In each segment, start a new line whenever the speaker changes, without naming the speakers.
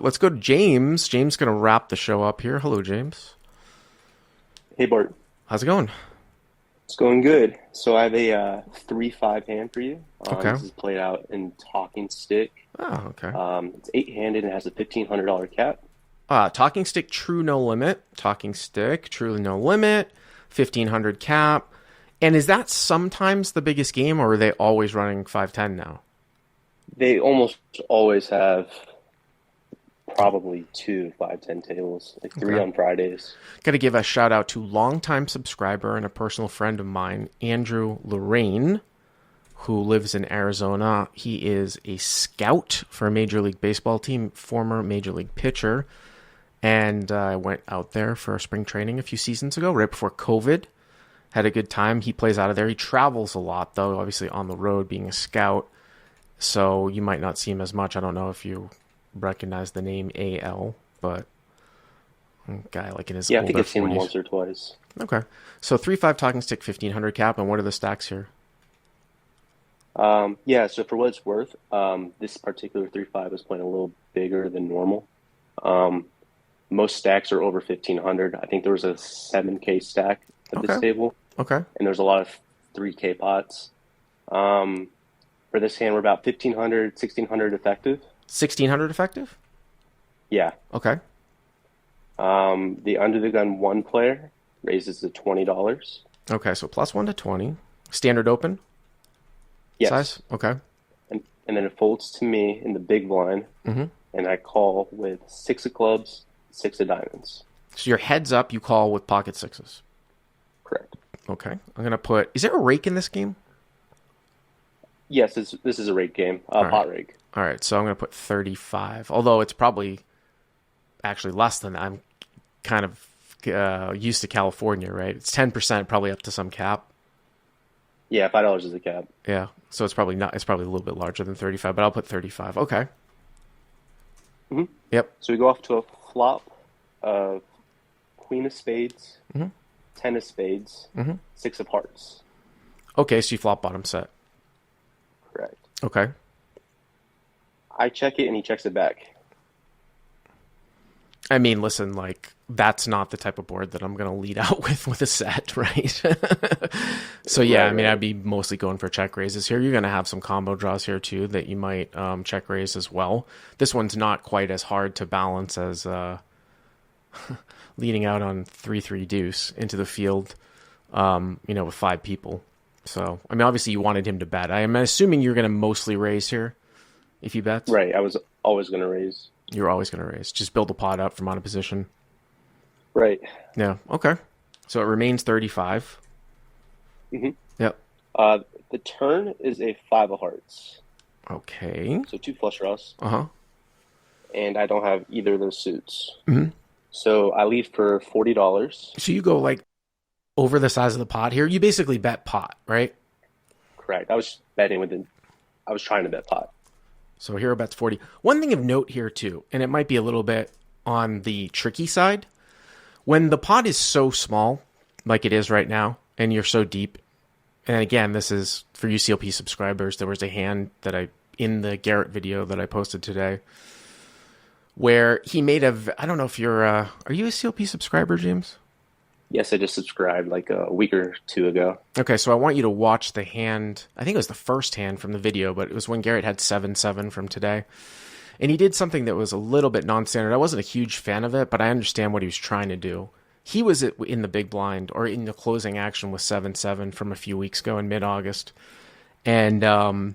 Let's go to James. James is going to wrap the show up here. Hello, James.
Hey Bart,
How's it going?
it's going good. So I have a 3-5 hand for you.
Okay.
This is played out in talking stick.
Oh, okay.
It's eight-handed and has a $1,500 cap.
Talking stick, true no limit. Talking stick, truly no limit. 1,500 cap. And is that sometimes the biggest game, or are they always running 510 now?
They almost always have probably two 5-10 tables, like three
Okay.
on Fridays.
Got to give a shout out to longtime subscriber and a personal friend of mine, Andrew Lorraine, who lives in Arizona. He is a scout for a Major League Baseball team, former Major League pitcher. And I went out there for spring training a few seasons ago, right before COVID. Had a good time. He plays out of there. He travels a lot, though, obviously on the road being a scout. So you might not see him as much. I don't know if you recognize the name AL, but a guy like in his
Yeah, I think
older
I've seen them
40s.
once or twice.
Okay. So 3-5 talking stick, 1,500 cap. And what are the stacks here?
Yeah, so for what it's worth, this particular 3-5 is playing a little bigger than normal. Um, Most stacks are over 1,500. I think there was a 7K stack at this
Okay.
table,
Okay.
and there's a lot of 3K pots. Um, for this hand, we're about 1,500, 1,600 effective.
1,600 effective?
Yeah.
Okay.
The under the gun one player raises to $20.
Okay. So plus 1 to 20. Standard open
Yes.
size? Okay.
And then it folds to me in the big blind,
Mm-hmm.
and I call with six of clubs, six of diamonds.
So your heads up, you call with pocket sixes.
Correct.
Okay. I'm going to put. Is there a rake in this game?
Yes, this is a rake game,
All right.
pot rake.
All right. So I'm going to put 35. Although it's probably actually less than that. I'm kind of used to California, right? It's 10%, probably up to some cap.
Yeah, $5 is the cap.
Yeah. So it's probably not. It's probably a little bit larger than 35, but I'll put 35. Okay.
hmm
Yep.
So we go off to a flop of queen of spades,
Mm-hmm.
ten of spades,
Mm-hmm.
six of hearts.
Okay. So you flop bottom set.
Correct.
Okay.
I check it and he checks it back.
I mean, listen, like that's not the type of board that I'm going to lead out with a set, right? So yeah, I
Right,
mean,
right.
I'd be mostly going for check raises here. You're going to have some combo draws here too that you might check raise as well. This one's not quite as hard to balance as leading out on 3-3 deuce into the field, with five people. So I mean, obviously you wanted him to bet. I am assuming you're going to mostly raise here if you bet.
Right. I was always going to raise.
You're always going to raise. Just build the pot up from out of position.
Right.
Yeah. Okay. So it remains 35.
hmm
Yep.
The turn is a five of hearts.
Okay.
So two flush draws.
Uh-huh.
And I don't have either of those suits.
hmm
So I lead for $40.
So you go like over the size of the pot here. You basically bet pot, right?
Correct. I was betting within. I was trying to bet pot.
So hero bets 40. One thing of note here too, and it might be a little bit on the tricky side, when the pot is so small, like it is right now, and you're so deep, and again, this is for UCLP subscribers, there was a hand that in the Garrett video that I posted today, where he made I don't know if are you a CLP subscriber, James?
Yes, I just subscribed like a week or two ago.
Okay, so I want you to watch the hand. I think it was the first hand from the video, but it was when Garrett had 7-7 from today. And he did something that was a little bit non-standard. I wasn't a huge fan of it, but I understand what he was trying to do. He was in the big blind or in the closing action with 7-7 from a few weeks ago in mid-August. And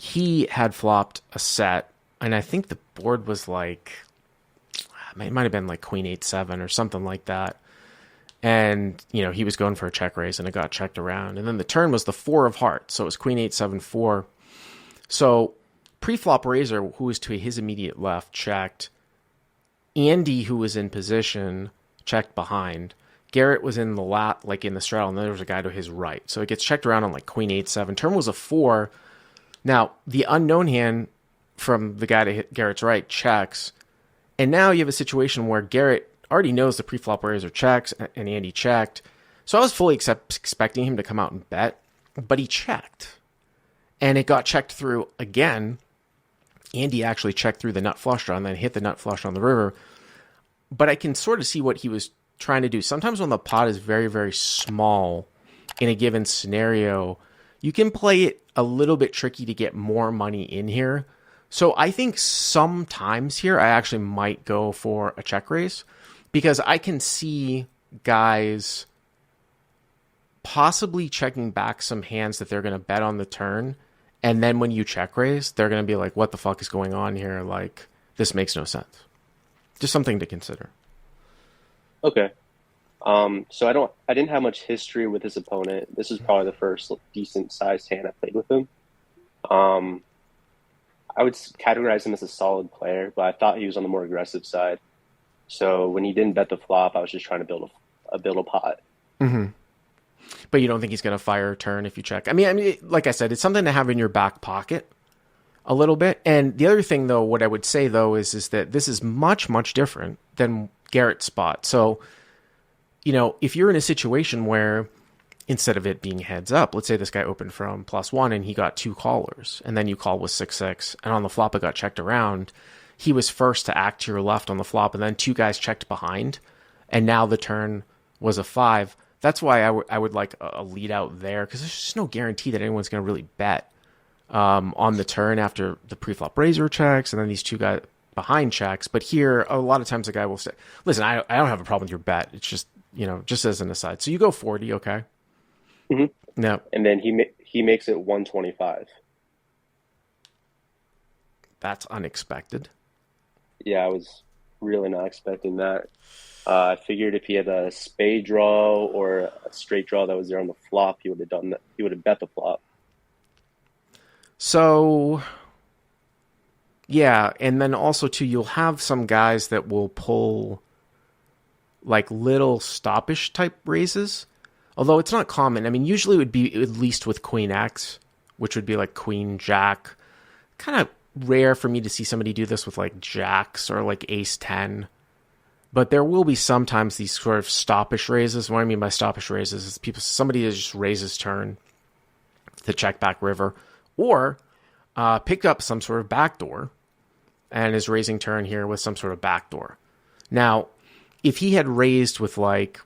he had flopped a set, and I think the board was like, it might have been like Queen 8-7 or something like that. And, he was going for a check raise and it got checked around. And then the turn was the four of hearts. So it was Queen 8-7-4. So pre-flop raiser, who was to his immediate left, checked. Andy, who was in position, checked behind. Garrett was in in the straddle, and then there was a guy to his right. So it gets checked around on like Queen 8-7. Turn was a 4. Now, the unknown hand from the guy to Garrett's right checks. And now you have a situation where Garrett already knows the pre-flop raiser checks, and Andy checked. So I was fully expecting him to come out and bet, but he checked. And it got checked through again, Andy actually checked through the nut flush draw and then hit the nut flush on the river. But I can sort of see what he was trying to do. Sometimes when the pot is very, very small in a given scenario, you can play it a little bit tricky to get more money in here. So I think sometimes here I actually might go for a check raise because I can see guys possibly checking back some hands that they're going to bet on the turn. And then when you check raise, they're going to be like, what the fuck is going on here? Like, this makes no sense. Just something to consider.
Okay. So I didn't have much history with his opponent. This is probably the first decent sized hand I played with him. I would categorize him as a solid player, but I thought he was on the more aggressive side. So when he didn't bet the flop, I was just trying to build a pot.
Mm-hmm. But you don't think he's going to fire a turn if you check? I mean, like I said, it's something to have in your back pocket a little bit. And the other thing, though, what I would say, though, is that this is much, much different than Garrett's spot. So, if you're in a situation where instead of it being heads up, let's say this guy opened from +1 and he got 2 callers, and then you call with 6-6, and on the flop it got checked around. He was first to act to your left on the flop, and then 2 guys checked behind, and now the turn was a 5. That's why I would like a lead out there, because there's just no guarantee that anyone's going to really bet on the turn after the preflop raiser checks, and then these 2 guys behind checks. But here, a lot of times the guy will say, listen, I don't have a problem with your bet. It's just, just as an aside. So you go 40, okay?
Mm-hmm.
No.
And then he makes it 125.
That's unexpected.
Yeah, I was really not expecting that. I figured if he had a spade draw or a straight draw that was there on the flop, he would have done that. He would have bet the flop.
So, yeah, and then also too, you'll have some guys that will pull like little stoppish type raises, although it's not common. I mean, usually it would be at least with Queen X, which would be like Queen Jack. Kind of rare for me to see somebody do this with like Jacks or like Ace 10. But there will be sometimes these sort of stoppish raises. What I mean by stoppish raises is somebody that just raises turn to check back river, or pick up some sort of backdoor and is raising turn here with some sort of backdoor. Now, if he had raised with like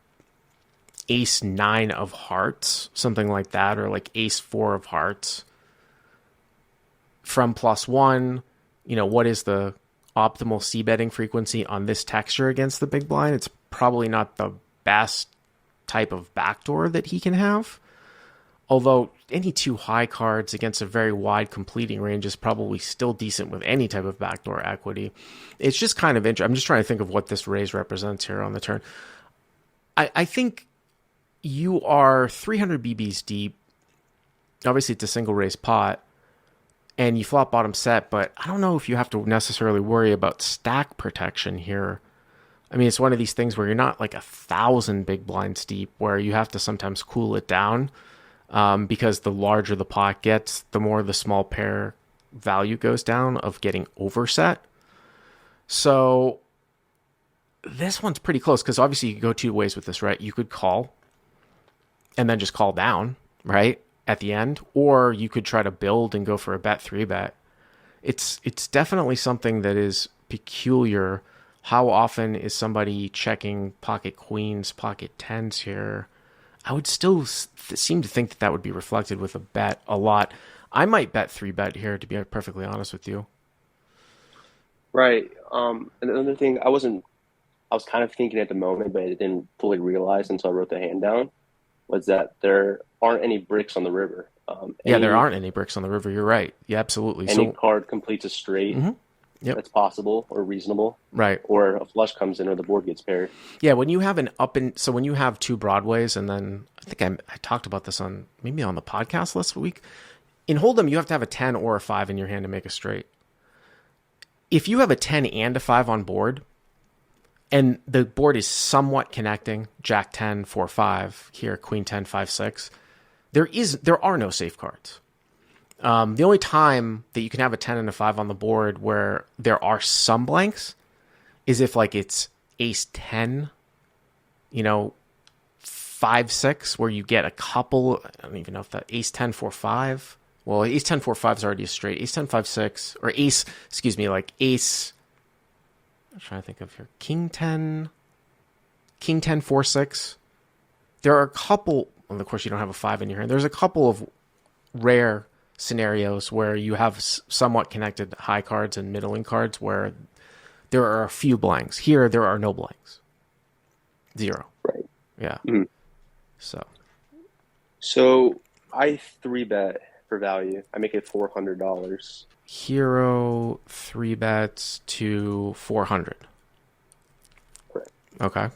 Ace 9 of hearts, something like that, or like Ace 4 of hearts from +1, what is the optimal c-betting frequency on this texture against the big blind? It's probably not the best type of backdoor that he can have. Although any 2 high cards against a very wide completing range is probably still decent with any type of backdoor equity. It's just kind of interesting. I'm just trying to think of what this raise represents here on the turn. I think you are 300 BBs deep. Obviously, it's a single raise pot. And you flop bottom set, but I don't know if you have to necessarily worry about stack protection here. I mean, it's one of these things where you're not like 1,000 big blinds deep, where you have to sometimes cool it down because the larger the pot gets, the more the small pair value goes down of getting overset. So this one's pretty close because obviously you could go 2 ways with this, right? You could call and then just call down, right? At the end, or you could try to build and go for a bet 3-bet. It's definitely something that is peculiar. How often is somebody checking pocket queens, pocket 10s here? I would still seem to think that would be reflected with a bet a lot. I might bet 3-bet here, to be perfectly honest with you.
Right. And another thing, I was kind of thinking at the moment, but I didn't fully realize until I wrote the hand down, was that there aren't any bricks on the river.
There aren't any bricks on the river. You're right. Yeah, absolutely.
Any card completes a straight.
Mm-hmm. Yep.
That's possible or reasonable.
Right.
Or a flush comes in or the board gets paired.
Yeah, when you have so when you have 2 Broadways, and then I think I talked about this maybe on the podcast last week. In Hold'em, you have to have a 10 or a 5 in your hand to make a straight. If you have a 10 and a 5 on board, and the board is somewhat connecting, Jack 10, 4, 5, here, Queen 10, 5, 6, there are no safeguards. The only time that you can have a 10 and a 5 on the board where there are some blanks is if like it's Ace 10, 5, 6, where you get a couple. I don't even know if that Ace 10, 4, 5 Well, ace 10 4 5 is already a straight. Ace 10 5 6 or ace, excuse me, like ace. I'm trying to think of here. King 10 4 6. There are a couple. Well, of course, you don't have a 5 in your hand. There's a couple of rare scenarios where you have somewhat connected high cards and middling cards where there are a few blanks. Here, there are no blanks. 0.
Right.
Yeah.
Mhm. So I 3-bet for value. I make it $400.
Hero 3-bets to 400.
Correct.
Okay.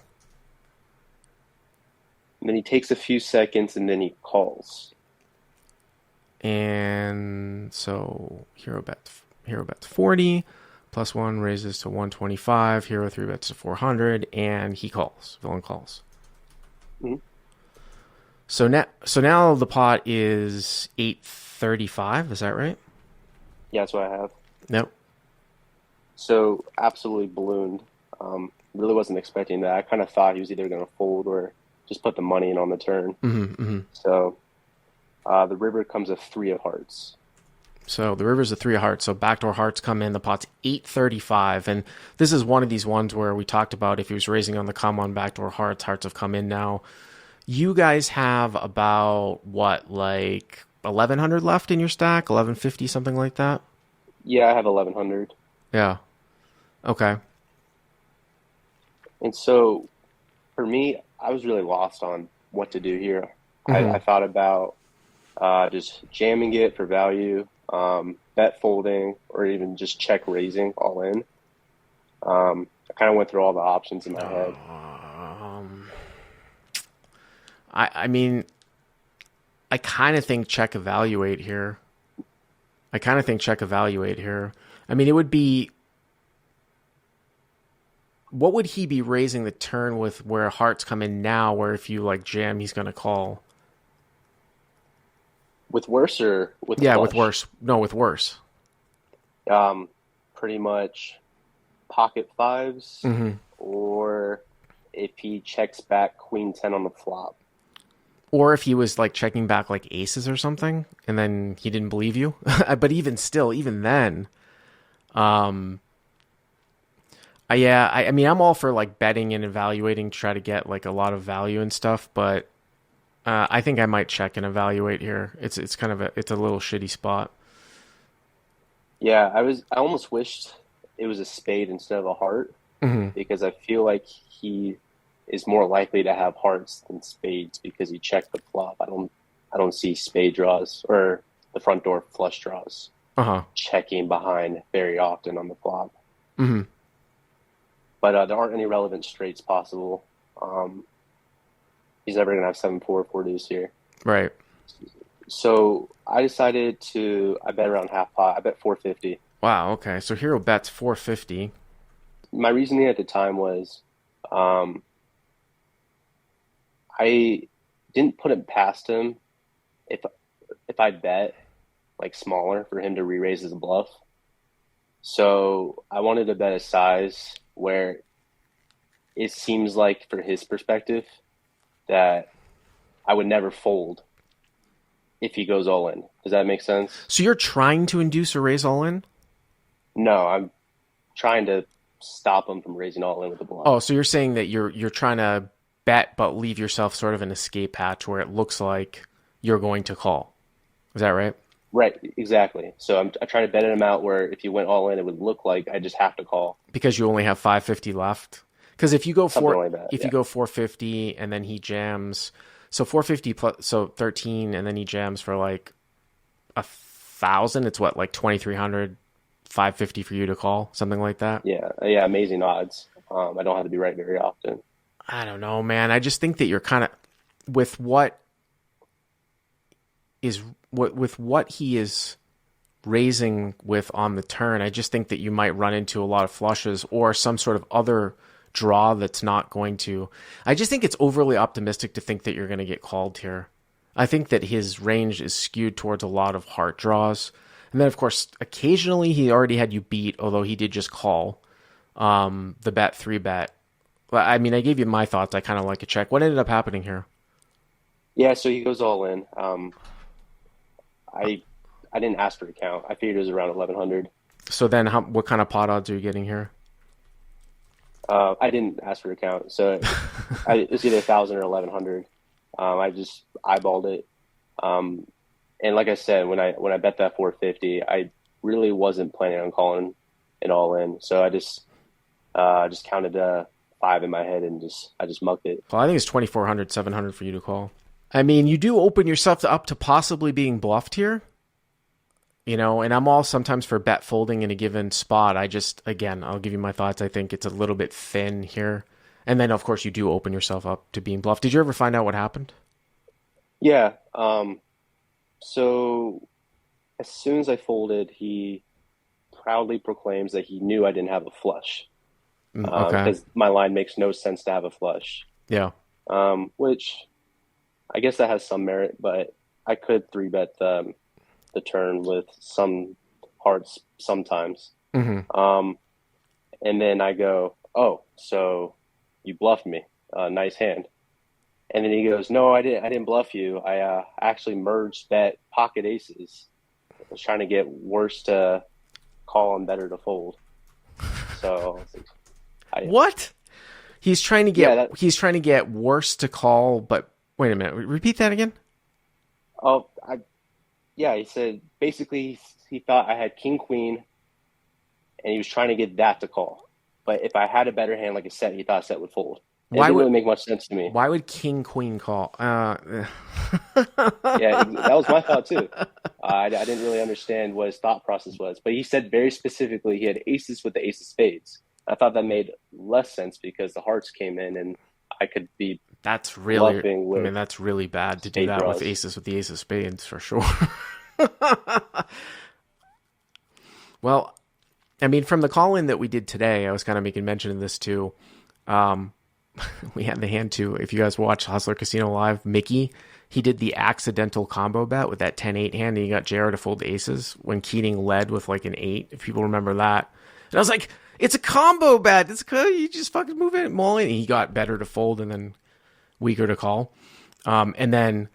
And then he takes a few seconds and then he calls.
And so hero bets 40, +1 raises to 125. Hero 3-bets to 400, and he calls. Villain calls.
Mm-hmm.
So now the pot is 835. Is that right?
Yeah, that's what I have.
Nope.
So absolutely ballooned. Really wasn't expecting that. I kind of thought he was either going to fold or just put the money in on the turn. So the river comes a 3 of hearts.
So the river's a 3 of hearts. So backdoor hearts come in. The pot's 835. And this is one of these ones where we talked about if he was raising on the come on backdoor hearts, hearts have come in now. You guys have about, what, like 1,100 left in your stack? 1,150, something like that?
Yeah, I have 1,100.
Yeah. Okay.
And so for me, I was really lost on what to do here. I thought about just jamming it for value, bet folding, or even just check raising all in. I kind of went through all the options in my head.
I mean, I kind of think check evaluate here. I mean, it would be. What would he be raising the turn with where hearts come in now, where if you like jam, he's going to call?
With worse or with
Yeah,
flush?
with worse. No, with worse.
Pretty much pocket fives, or if he checks back queen 10 on the flop.
Or if he was like checking back like aces or something, and then he didn't believe you. But even still, even then, I mean, I'm all for like betting and evaluating to try to get like a lot of value and stuff, but I think I might check and evaluate here. It's kind of it's a little shitty spot.
Yeah, I almost wished it was a spade instead of a heart, because I feel like he is more likely to have hearts than spades because he checked the flop. I don't see spade draws or the front door flush draws checking behind very often on the flop. But there aren't any relevant straights possible. He's never going to have 7-4 4 deuce here.
Right.
So I decided I bet around half pot. I bet 450.
Wow. Okay. So hero bets 450.
My reasoning at the time was, I didn't put it past him if I bet like smaller for him to re-raise his bluff. So I wanted to bet a size where it seems like, for his perspective, that I would never fold if he goes all in. Does that make sense?
So you're trying to induce a raise all in?
No, I'm trying to stop him from raising all in with the bluff.
Oh, so you're saying that you're trying to bet but leave yourself sort of an escape hatch where it looks like you're going to call. Is that right?
Right, exactly. So I'm trying to bet him out where if you went all in, it would look like I just have to call.
Because you only have 550 left. Because if you go
you
go 450 and then he jams, so 450 plus 13 and then he jams for like 1,000, it's what, like 2,300, 550 for you to call, something like that.
Yeah, amazing odds. I don't have to be right very often.
I don't know, man. I just think that you're kind of with what he is raising with on the turn. I just think that you might run into a lot of flushes or some sort of other draw that's not going to. I just think it's overly optimistic to think that you're going to get called here. I think that his range is skewed towards a lot of heart draws. And then, of course, occasionally he already had you beat, although he did just call the bet 3-bet. I mean, I gave you my thoughts. I kind of like a check. What ended up happening here?
Yeah, so he goes all in. I I didn't ask for a count. I figured it was around 1100.
So then, what kind of pot odds are you getting here?
I didn't ask for a count, so it's either 1,000 or 1100. I just eyeballed it. Um, and like I said, when I bet that 450, I really wasn't planning on calling it all in. So I just counted five in my head and I just mucked it.
Well, I think it's 2,400, 700 for you to call. I mean, you do open yourself up to possibly being bluffed here. And I'm all sometimes for bet folding in a given spot. Again, I'll give you my thoughts. I think it's a little bit thin here. And then, of course, you do open yourself up to being bluffed. Did you ever find out what happened?
Yeah. So as soon as I folded, he proudly proclaims that he knew I didn't have a flush.
Okay.
Because my line makes no sense to have a flush.
Yeah.
Which I guess that has some merit, but I could three bet the turn with some hearts sometimes. And then I go, oh, so you bluffed me. Nice hand. And then he goes, no, I didn't bluff you. I actually merged bet pocket aces. I was trying to get worse to call and better to fold. So
what? He's trying to get worse to call, but wait a minute. Repeat that again.
Oh, yeah, he said basically he thought I had king queen, and he was trying to get that to call. But if I had a better hand like a set, he thought set would fold. It didn't really make much sense to me.
Why would king queen call?
Yeah, that was my thought too. I didn't really understand what his thought process was, but he said very specifically he had aces with the ace of spades. I thought that made less sense because the hearts came in, and I could be.
That's really bad to do that
draws.
with aces with the ace of spades for sure. Well, I mean, from the call-in that we did today, I was kind of making mention of this too. We had the hand too. If you guys watch Hustler Casino Live, Mickey, he did the accidental combo bet with that 10-8 hand, and he got JR to fold aces when Keating led with like an 8, if people remember that. And I was like, it's a combo bet. It's good. You just fucking move it, maul it. And he got better to fold and then weaker to call. And then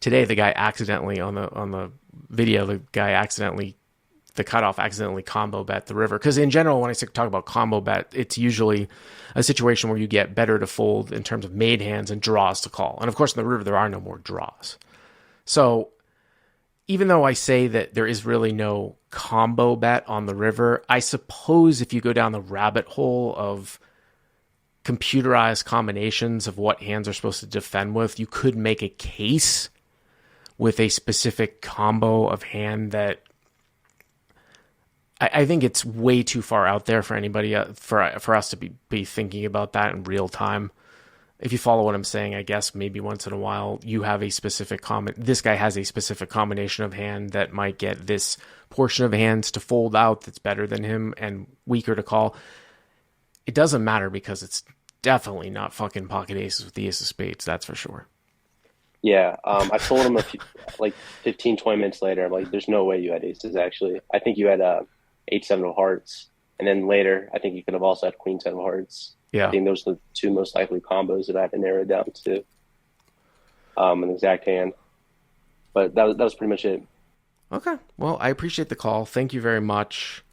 today, the guy accidentally on the video, the cutoff accidentally combo bet the river. Because in general, when I talk about combo bet, it's usually a situation where you get better to fold in terms of made hands and draws to call. And of course, in the river, there are no more draws. So even though I say that there is really no combo bet on the river, I suppose if you go down the rabbit hole of computerized combinations of what hands are supposed to defend with, you could make a case with a specific combo of hand that I think it's way too far out there for anybody, for us to be thinking about that in real time. If you follow what I'm saying, I guess maybe once in a while you have a specific this guy has a specific combination of hand that might get this portion of hands to fold out that's better than him and weaker to call. It doesn't matter because it's definitely not fucking pocket aces with the ace of spades, that's for sure.
Yeah, I told him like 15, 20 minutes later, I'm like, there's no way you had aces, actually. I think you had 8-7 of hearts. And then later, I think you could have also had queen 10 of hearts.
Yeah.
I think those are the two most likely combos that I had to narrow down to an exact hand. But that was pretty much it.
Okay. Well, I appreciate the call. Thank you very much.